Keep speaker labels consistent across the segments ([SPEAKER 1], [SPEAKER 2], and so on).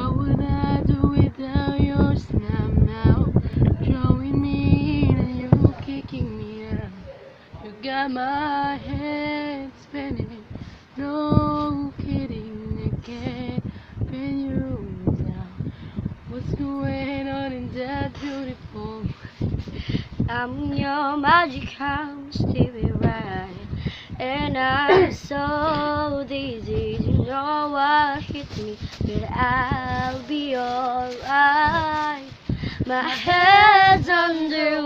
[SPEAKER 1] What would I do without your snap now? Drawing me in and you kicking me out. You got my head spinning. No kidding, I can't pin you down. What's going on in that beautiful?
[SPEAKER 2] I'm your magic house, TV ride, and I'm so dizzy. You know what hit me, but I'll be alright. My head's underwater,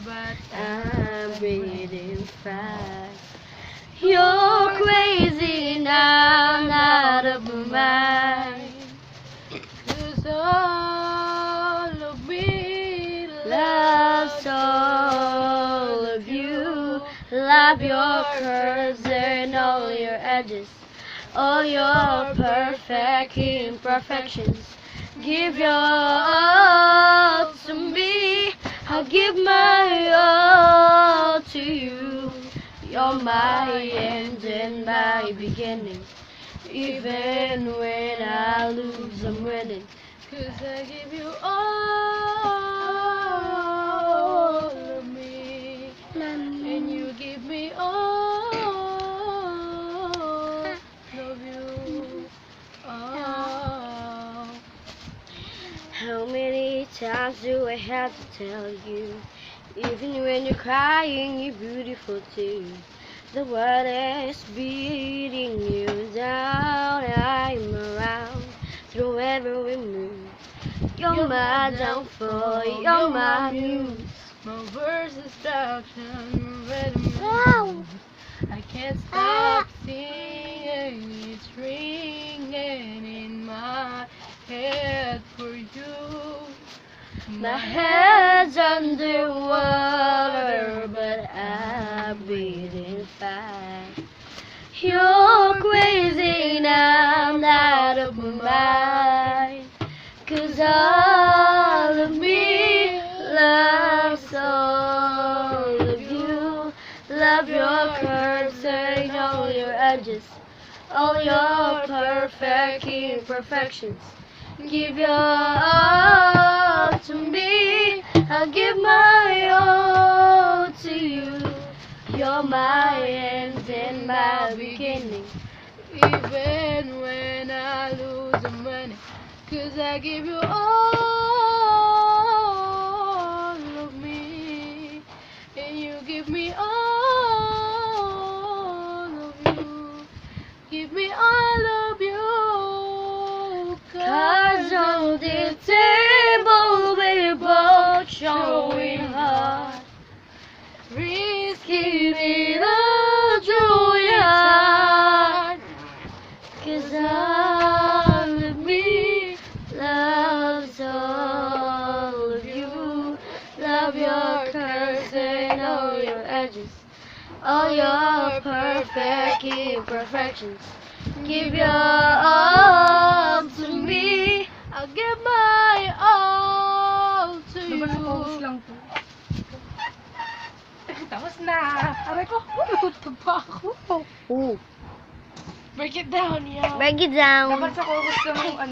[SPEAKER 2] but I'm breathing fast. You're crazy now, I'm out of my mind.
[SPEAKER 1] 'Cause all of me
[SPEAKER 2] Loves all of you. Love your curves and all your edges, all your perfect imperfections. Give your all to me, I'll give my all to you. You're my end and my beginning. Even when I lose, I'm winning.
[SPEAKER 1] 'Cause I give you all of me, and you give me all of you. Oh.
[SPEAKER 2] How many times do I have to tell you? Even when you're crying, you're beautiful too. The world is beating you down. I'm around through every move. You're my downfall, you're my muse.
[SPEAKER 1] My verse destruction, rhythm.
[SPEAKER 2] Wow.
[SPEAKER 1] I can't stop singing, it's ringing in my head for you.
[SPEAKER 2] My head's underwater, but I'm breathing fast. You're crazy now, I'm out of my mind. 'Cause all of me loves all of you. Love your curves and all your edges, all your perfect imperfections. Give your all to me, I'll give my all to you. You're my end and my beginning.
[SPEAKER 1] Even when I lose, I'm winning. 'Cause I give you all of me, and you give me all of you. Give me all of you.
[SPEAKER 2] Cards on the table, we're both showing heart.
[SPEAKER 1] risking
[SPEAKER 2] Give it all through your heart. 'Cause all of me loves all of you. Love your curves and all your edges, all your perfect imperfections. Give your all to me,
[SPEAKER 1] I'll give my all to you.
[SPEAKER 3] lang to. Tapos na. Aray ko, natutog pa ako.
[SPEAKER 2] Ooh,
[SPEAKER 1] Break it down, yo.
[SPEAKER 2] break it down.
[SPEAKER 3] Dapat sa chorus lang yung